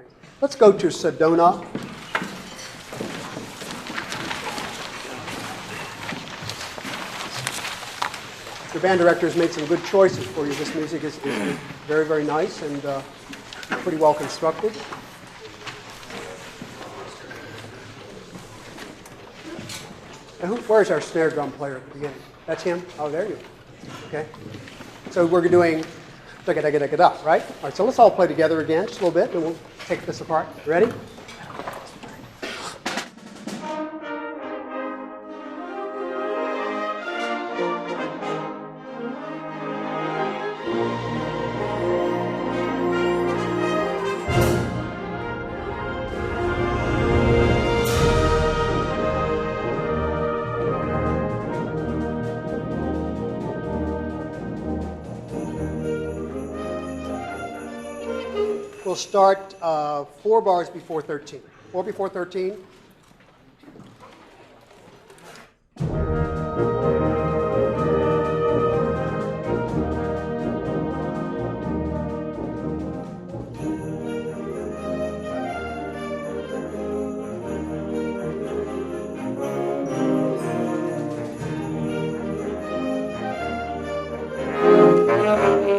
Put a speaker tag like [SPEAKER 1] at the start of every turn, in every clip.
[SPEAKER 1] Thanks. Let's go to Sedona. Your band director has made some good choices for you. This music is very, very nice and pretty well constructed. Now, where's our snare drum player at the beginning? That's him? Oh, there you are. Okay. So we're doing da-ga-da-ga-da-ga-da, right? All right, so let's all play together again, just a little bit, and we'll take this apart. Ready? We'll start 4 bars before 13. 4 before 13.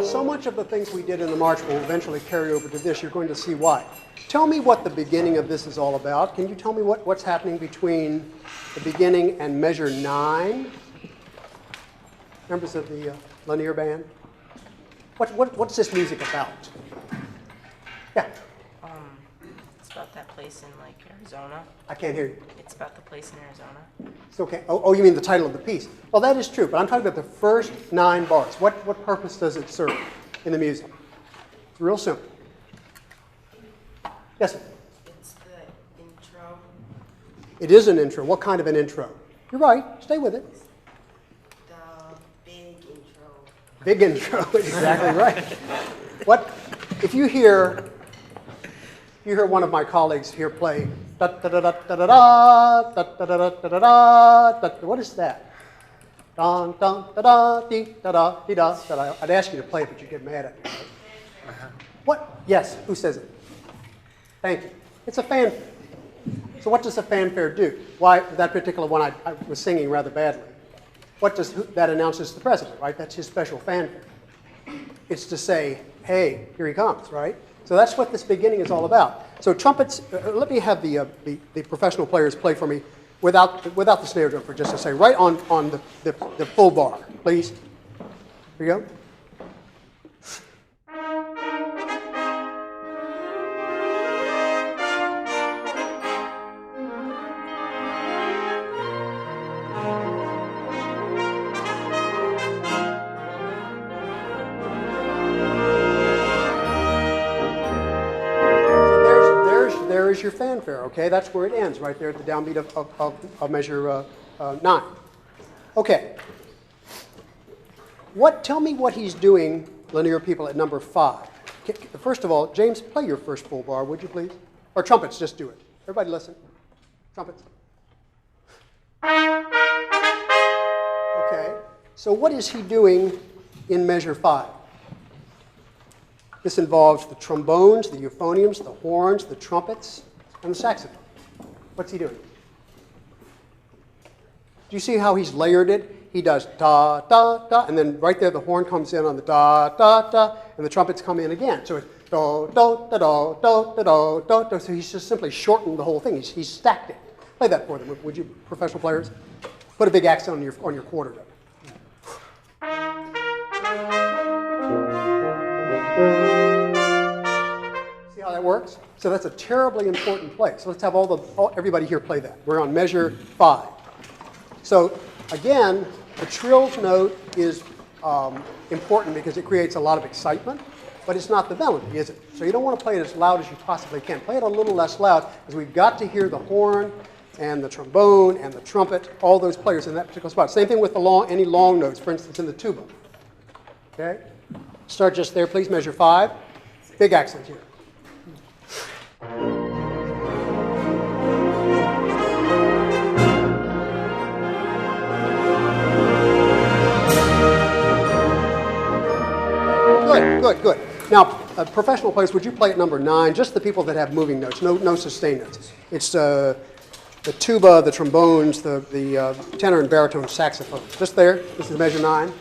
[SPEAKER 1] So much of the things we did in the march will eventually carry over to this. You're going to see why. Tell me what the beginning of this is all about. Can you tell me what's happening between the beginning and measure 9? Members of the linear band? What's this music about? Yeah.
[SPEAKER 2] It's about that place in like Arizona.
[SPEAKER 1] I can't hear you.
[SPEAKER 2] It's about the place in Arizona.
[SPEAKER 1] It's okay. Oh, you mean the title of the piece? Well, that is true, but I'm talking about the first 9 bars. What purpose does it serve in the music? It's real simple. Yes, sir?
[SPEAKER 2] It's the intro.
[SPEAKER 1] It is an intro. What kind of an intro? You're right. Stay with it.
[SPEAKER 2] The big intro.
[SPEAKER 1] Big intro. Exactly right. What if you hear one of my colleagues here play da da da da da da da da da da da da da. What is that? Dun dun da da dee da da dee da da. I'd ask you to play it, but you get mad at me. Right? What? Yes. Who says it? Thank you. It's a fanfare. So what does a fanfare do? Why that particular one I was singing rather badly. What does that announces the president, right? That's his special fanfare. It's to say, hey, here he comes, right? So that's what this beginning is all about. So trumpets. Let me have the professional players play for me without the snare drum for just a second. Right on the full bar, please. Here you go. There's your fanfare, okay? That's where it ends, right there at the downbeat of measure 9. Okay. Tell me what he's doing, linear people, at number 5. First of all, James, play your first full bar, would you please? Or trumpets, just do it. Everybody listen. Trumpets. Okay. So what is he doing in measure 5? This involves the trombones, the euphoniums, the horns, the trumpets, and the saxophone. What's he doing? Do you see how he's layered it? He does da, da, da, and then right there the horn comes in on the da, da, da, and the trumpets come in again. So it's do, do, da, do, do, da, do, do, do. So he's just simply shortened the whole thing. He's stacked it. Play that for them, would you, professional players? Put a big accent on your quarter note. See how that works? So that's a terribly important place. So let's have everybody here play that. We're on measure 5. So again, the trills note is important because it creates a lot of excitement, but it's not the melody, is it? So you don't want to play it as loud as you possibly can. Play it a little less loud because we've got to hear the horn and the trombone and the trumpet, all those players in that particular spot. Same thing with any long notes, for instance, in the tuba. Okay? Start just there, please. Measure 5. Big accent here. Good. Now, professional players, would you play at number 9? Just the people that have moving notes, no sustained notes. It's the tuba, the trombones, the tenor and baritone saxophone. Just there. This is measure 9.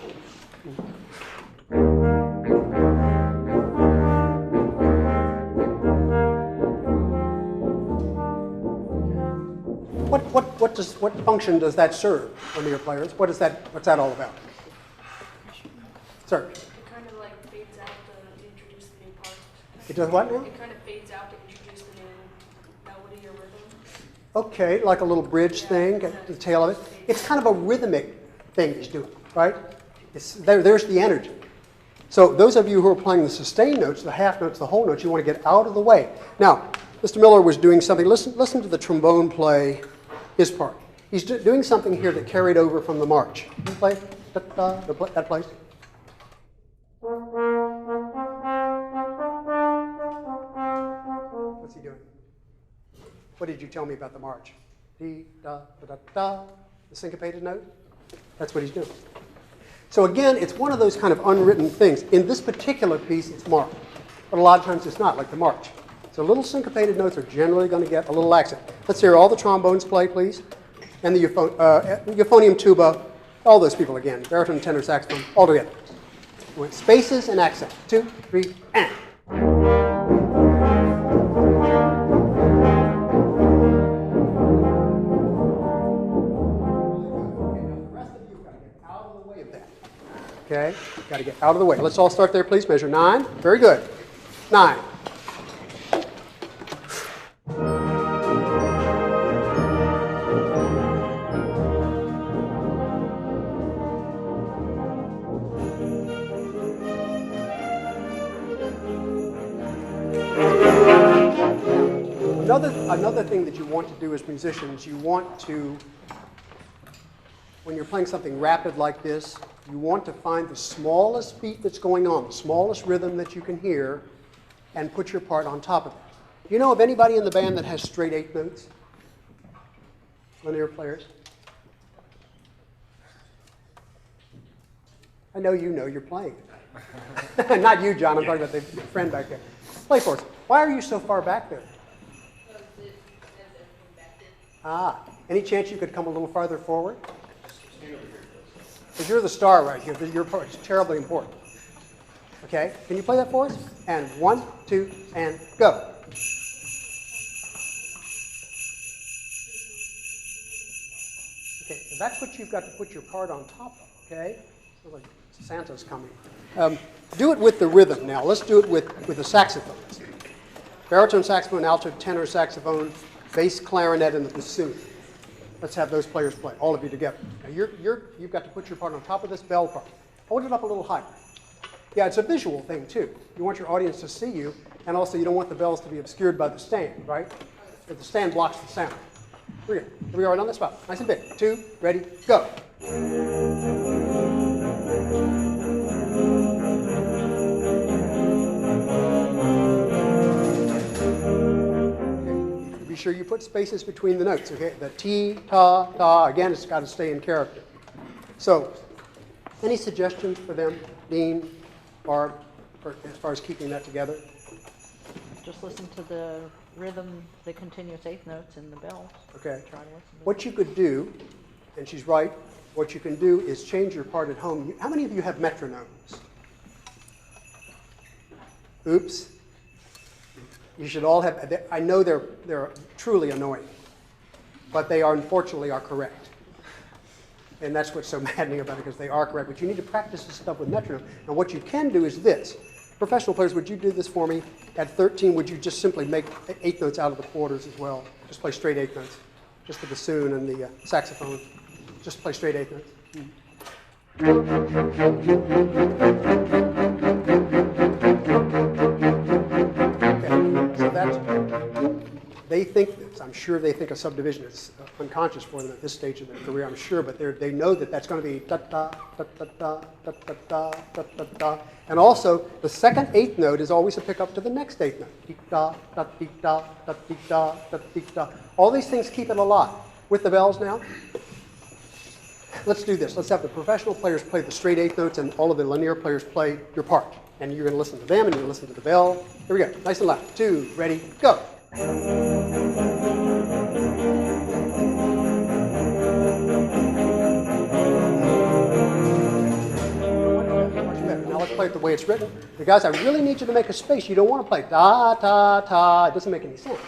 [SPEAKER 1] What function does that serve, linear players? What's that all about? Sir?
[SPEAKER 3] It kind of like fades out to introduce the new part.
[SPEAKER 1] It does what now?
[SPEAKER 3] It kind of fades out to introduce the new melody or rhythm.
[SPEAKER 1] Okay, like a little bridge thing at the tail of it. It's kind of a rhythmic thing he's doing, right? There's the energy. So those of you who are playing the sustained notes, the half notes, the whole notes, you want to get out of the way. Now, Mr. Miller was doing something. Listen to the trombone play his part. He's doing something here that carried over from the march. Can you play that place? What's he doing? What did you tell me about the march? Dee, da, da, da, da, the syncopated note? That's what he's doing. So again, it's one of those kind of unwritten things. In this particular piece, it's marked. But a lot of times it's not, like the march. So little syncopated notes are generally going to get a little accent. Let's hear all the trombones play, please. And the euphonium, tuba, all those people again. Baritone, tenor, saxophone, all together. With spaces and accent. 2, 3, and. Okay, got to get out of the way. Let's all start there, please. Measure 9. Very good. 9. Another thing that you want to do as musicians, you want to, when you're playing something rapid like this, you want to find the smallest beat that's going on, the smallest rhythm that you can hear, and put your part on top of it. Do you know of anybody in the band that has straight 8 notes? Linear players? I know you know you're playing. Not you, John. I'm talking about the friend back there. Play for us. Why are you so far back there? Ah, any chance you could come a little farther forward? Because you're the star right here. Your part is terribly important. Okay, can you play that for us? And 1, 2, and go. Okay, so that's what you've got to put your part on top of, okay? Sounds like Santa's coming. Do it with the rhythm now. Let's do it with the saxophones. Baritone saxophone, alto, tenor saxophone, bass clarinet, and the bassoon. Let's have those players play, all of you together. Now you've got to put your part on top of this bell part. Hold it up a little higher. Yeah, it's a visual thing too. You want your audience to see you, and also you don't want the bells to be obscured by the stand, right? If the stand blocks the sound. Here we are right on the spot. Nice and big. 2, ready, go. Be sure you put spaces between the notes, okay? The T, ta, ta, again, it's got to stay in character. So, any suggestions for them, Dean, Barb, as far as keeping that together?
[SPEAKER 4] Just listen to the rhythm, the continuous 8th notes in the bells.
[SPEAKER 1] Okay.
[SPEAKER 4] Try to listen to
[SPEAKER 1] What you could do, and she's right, what you can do is change your part at home. How many of you have metronomes? Oops. You should all have, I know they're truly annoying, but they are unfortunately are correct. And that's what's so maddening about it, because they are correct. But you need to practice this stuff with metronome. And what you can do is this. Professional players, would you do this for me? At 13, would you just simply make 8 notes out of the quarters as well? Just play straight 8 notes. Just the bassoon and the saxophone. Just play straight 8 notes. They think this. I'm sure they think a subdivision is unconscious for them at this stage of their career, I'm sure, but they know that that's going to be da-da, da-da-da, da-da-da, da-da-da. And also, the second 8th note is always a pickup to the next 8th note. Dee-da, da-dee-da, da-dee-da, da-dee-da. All these things keep it alive. With the bells now, let's do this. Let's have the professional players play the straight 8th notes and all of the linear players play your part. And you're going to listen to them, and you're going to listen to the bell. Here we go. Nice and loud. 2, ready, go. Now let's play it the way it's written. But guys, I really need you to make a space. You don't want to play da, da, da. It doesn't make any sense.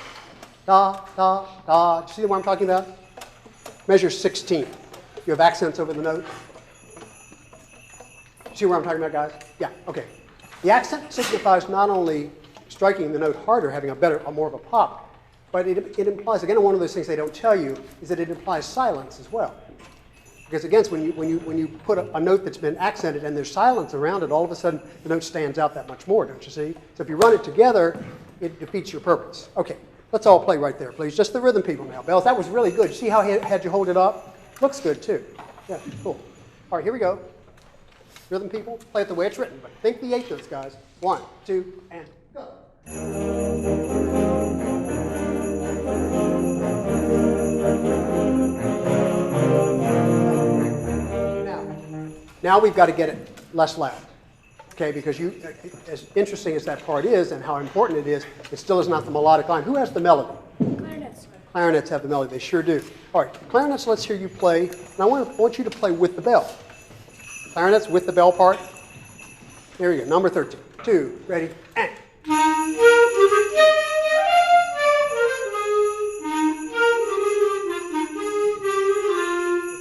[SPEAKER 1] Da, da, da. Do you see what I'm talking about? Measure 16. You have accents over the note. See what I'm talking about, guys? Yeah, okay. The accent signifies not only striking the note harder, having a more of a pop, but it implies, again, one of those things they don't tell you is that it implies silence as well. Because again, when you put a note that's been accented and there's silence around it, all of a sudden the note stands out that much more, don't you see? So if you run it together, it defeats your purpose. Okay, let's all play right there, please. Just the rhythm people now. Bells, that was really good. See how I had you hold it up? Looks good, too. Yeah, cool. All right, here we go. Rhythm people, play it the way it's written, but think the 8 notes, guys. 1, 2, and go. Now we've got to get it less loud, okay? Because as interesting as that part is and how important it is, it still is not the melodic line. Who has the melody?
[SPEAKER 3] Clarinets.
[SPEAKER 1] Clarinets have the melody. They sure do. All right, clarinets, let's hear you play. And I want you to play with the bell. Clarinets with the bell part. Here we go, number 13. 2, ready, and.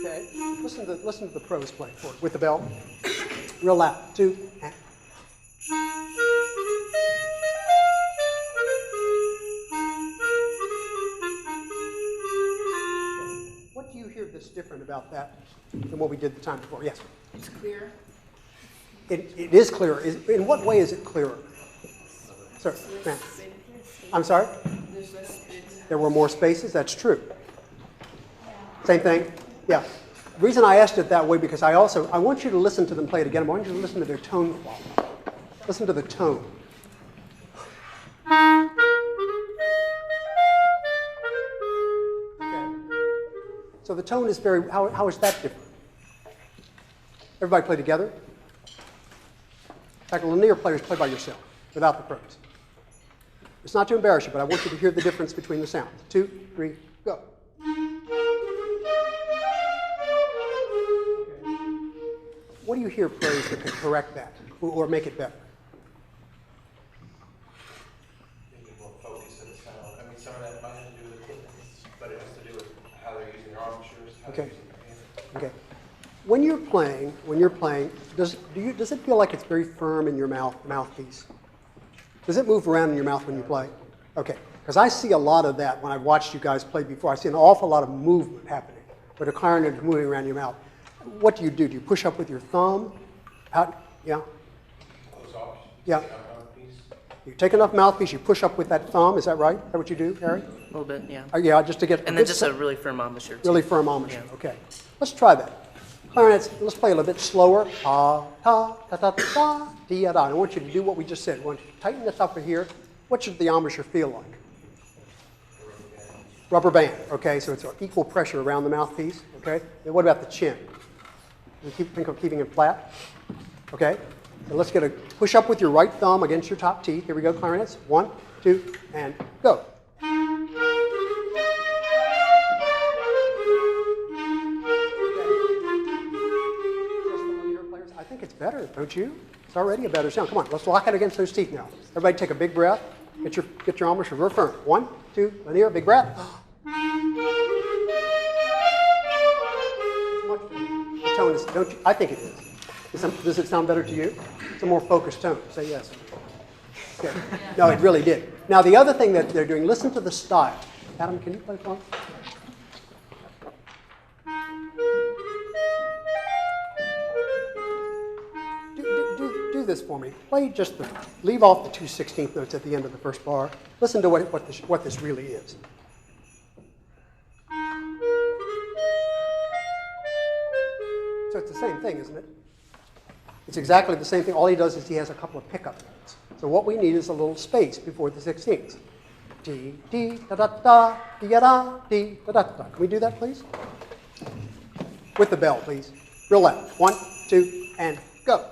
[SPEAKER 1] Okay, listen to the pros play for it with the bell. Real loud. 2, and. What do you hear that's different about that than what we did the time before? Yes?
[SPEAKER 3] It's clear.
[SPEAKER 1] It is clearer. In what way is it clearer? Sir, ma'am. I'm sorry?
[SPEAKER 3] There's less space.
[SPEAKER 1] There were more spaces? That's true. Same thing? Yeah. The reason I asked it that way because I want you to listen to them play it again. I want you to listen to their tone quality. Listen to the tone. Okay. So the tone is how is that different? Everybody play together? In fact, linear players play by yourself, without the pros. It's not to embarrass you, but I want you to hear the difference between the sounds. 2, 3, go. Okay. What do you hear praise that can correct that or make it better?
[SPEAKER 5] Maybe more focus in the sound. I mean, some of that might have to do with equipment, but it has to do with how they're using their armatures, how they're using their hands.
[SPEAKER 1] Okay. When you're playing, does it feel like it's very firm in your mouthpiece? Does it move around in your mouth when you play? Okay, because I see a lot of that when I've watched you guys play before. I see an awful lot of movement happening, where the clarinet is moving around your mouth. What do? Do you push up with your thumb? Yeah?
[SPEAKER 5] Close off.
[SPEAKER 1] Yeah.
[SPEAKER 5] Mouthpiece.
[SPEAKER 1] You take enough mouthpiece, you push up with that thumb. Is that right? Is that what you do, Harry?
[SPEAKER 2] A little bit, yeah.
[SPEAKER 1] Yeah, just to get
[SPEAKER 2] And then just a really firm embouchure.
[SPEAKER 1] really firm embouchure.
[SPEAKER 2] Yeah.
[SPEAKER 1] Okay, let's try that. Clarinets, let's play a little bit slower. Ta, ta, ta, ta, ta, dee, da. I want you to do what we just said. I want you to tighten this up here. What should the embouchure feel like? Rubber band. Okay, so it's equal pressure around the mouthpiece. Okay, and what about the chin? You think of keeping it flat? Okay, so let's get a push up with your right thumb against your top teeth. Here we go, clarinets. 1, 2, and go. I think it's better, don't you? It's already a better sound. Come on, let's lock it against those teeth now. Everybody take a big breath. Get your embouchure real firm. 1, 2, linear, big breath. The tone is, don't you? I think it is. Does it sound better to you? It's a more focused tone. Say yes. Okay. No, it really did. Now, the other thing that they're doing, listen to the style. Adam, can you play for me? Do this for me. Play leave off the 2 16th notes at the end of the first bar. Listen to what this really is. So it's the same thing, isn't it? It's exactly the same thing. All he does is he has a couple of pickup notes. So what we need is a little space before the 16ths. D, D, da, da, da, di, da, di, da, da, da. Can we do that, please? With the bell, please. Real loud. 1, 2, and go.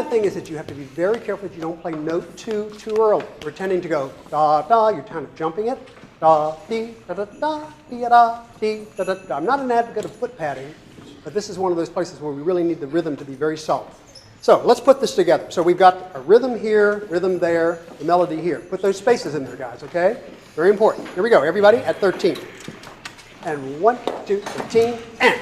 [SPEAKER 1] thing is that you have to be very careful that you don't play note 2 too early. We're tending to go da da, you're kind of jumping it. Da dee da da da dee da dee da da da. I'm not an advocate of foot padding, but this is one of those places where we really need the rhythm to be very solid. So let's put this together. So we've got a rhythm here, rhythm there, the melody here. Put those spaces in there, guys, okay? Very important. Here we go, everybody, at 13. And 1, 2, 13, and.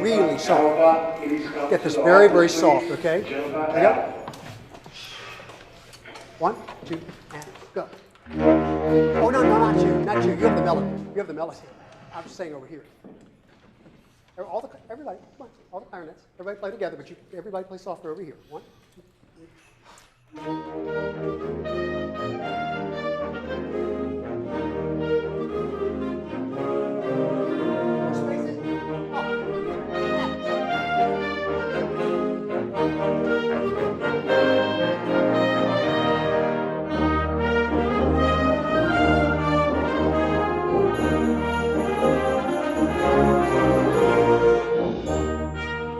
[SPEAKER 1] Really soft. Get this very, very soft, okay? Here we go. 1, 2, and go. Oh, no, not you. Not you. You have the melody. You have the melody. I'm just saying over here. Everybody, come on. All the clarinets. Everybody play together, but everybody play softer over here. 1, 2, 3.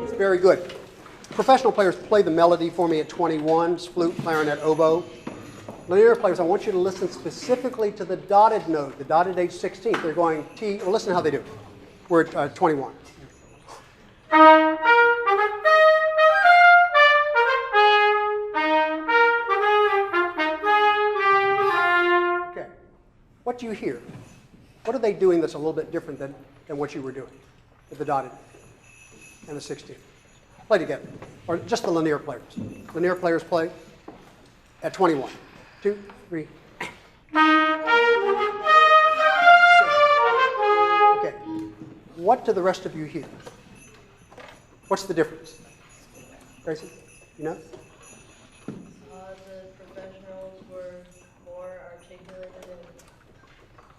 [SPEAKER 1] It's very good. Professional players play the melody for me at 21, flute, clarinet, oboe. Linear players, I want you to listen specifically to the dotted note, the dotted H16th. They're going T, well, listen to how they do. We're at 21. Okay. What do you hear? What are they doing that's a little bit different than what you were doing with the dotted and the 16th? Play together. Or just the linear players. Linear players play at 21. 2, 3. Okay. What do the rest of you hear? What's the difference? Tracy, you know?
[SPEAKER 3] The professionals were more articulated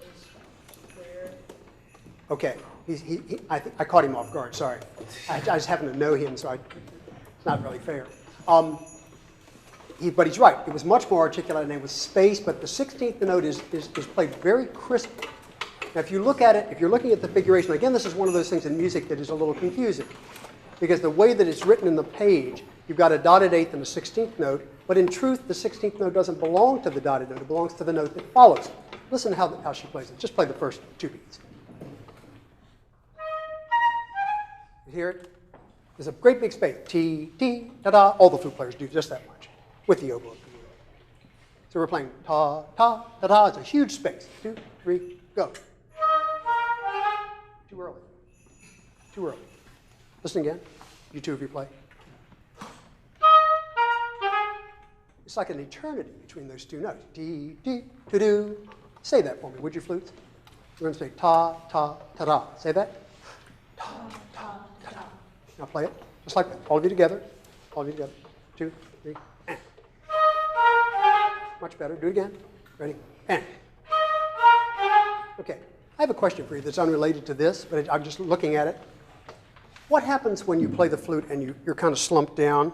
[SPEAKER 3] and is clear.
[SPEAKER 1] Okay. I caught him off guard, sorry. I just happen to know him, so it's not really fair. But he's right. It was much more articulate and it was space, but the 16th note is played very crisply. Now, if you look at it, if you're looking at the figuration, again, this is one of those things in music that is a little confusing. Because the way that it's written in the page, you've got a dotted 8th and a 16th note, but in truth, the 16th note doesn't belong to the dotted note. It belongs to the note that follows it. Listen to how she plays it. Just play the first 2 beats. You hear it? There's a great big space. T, T, da, da. All the flute players do just that much with the oboe. So we're playing ta, ta, da, da. It's a huge space. 2, 3, go. Too early. Too early. Listen again. You two of you play. It's like an eternity between those 2 notes. D, D, to do. Say that for me, would you, flutes? We're going to say ta, ta, ta, da. Say that. Ta, ta, ta, da. Now play it. Just like that. All of you together. All of you together. 2, 3, and. Much better. Do it again. Ready? And. Okay. I have a question for you that's unrelated to this, but I'm just looking at it. What happens when you play the flute and you're kind of slumped down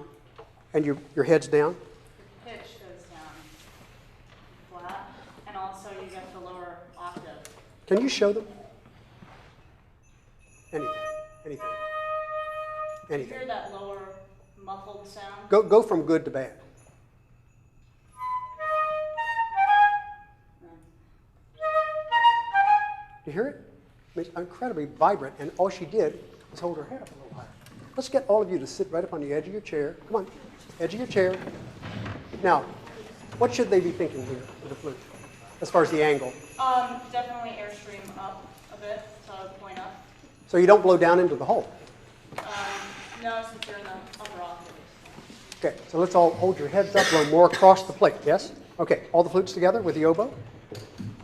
[SPEAKER 1] and your head's down?
[SPEAKER 3] The pitch goes down flat, and also you get the lower octave.
[SPEAKER 1] Can you show them? Anything. Anything.
[SPEAKER 3] You
[SPEAKER 1] Anything.
[SPEAKER 3] hear that lower muffled sound?
[SPEAKER 1] Go from good to bad. You hear it? It's incredibly vibrant, and all she did was hold her head up a little higher. Let's get all of you to sit right up on the edge of your chair. Come on, edge of your chair. Now, what should they be thinking here with the flute, as far as the angle?
[SPEAKER 3] Definitely airstream up a bit, so point up.
[SPEAKER 1] So you don't blow down into the hole.
[SPEAKER 3] No, since you're in the upper octaves.
[SPEAKER 1] Okay, so let's all hold your heads up, blow more across the plate, yes? Okay, all the flutes together with the oboe.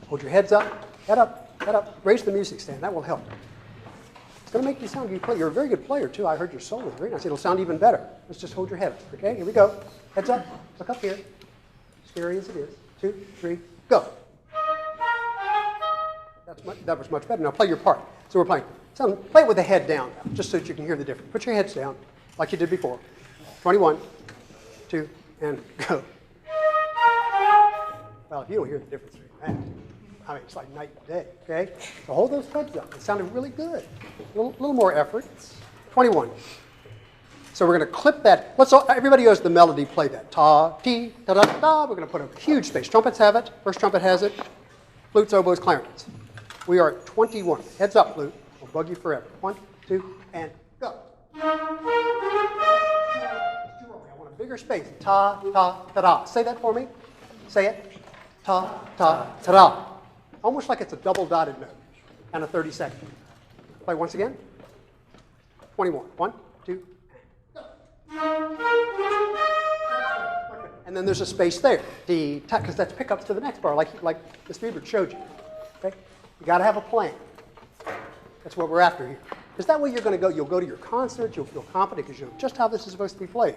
[SPEAKER 1] Hold your heads up, head up, head up. Raise the music stand, that will help. It's going to make you sound good player. You're a very good player, too. I heard your solo is very nice. It'll sound even better. Let's just hold your head up, okay? Here we go. Heads up, look up here. Scary as it is. 2, 3, go. That was much better. Now play your part. So we're playing. So play it with the head down, just so that you can hear the difference. Put your heads down, like you did before. 21, 2, and go. Well, if you don't hear the difference, I mean, it's like night and day, okay? So hold those thuds up. It sounded really good. A little more effort. 21. So we're going to clip that. Everybody knows the melody, play that. Ta, ti, da, da, da. We're going to put a huge space. Trumpets have it. First trumpet has it. Flutes, oboes, clarinets. We are at 21. Heads up, flute. We'll bug you forever. 1, 2, and go. I want a bigger space. Ta, ta, ta, da. Say that for me. Say it. Ta, ta, ta, da. Almost like it's a double dotted note and a 30-second. Play once again. 21. 1, 2, and then there's a space there, because that's pickups to the next bar, like Ms. Biebert showed you. Okay? You got to have a plan. That's what we're after here. Because that way you'll go to your concert, you'll feel confident because you know just how this is supposed to be played.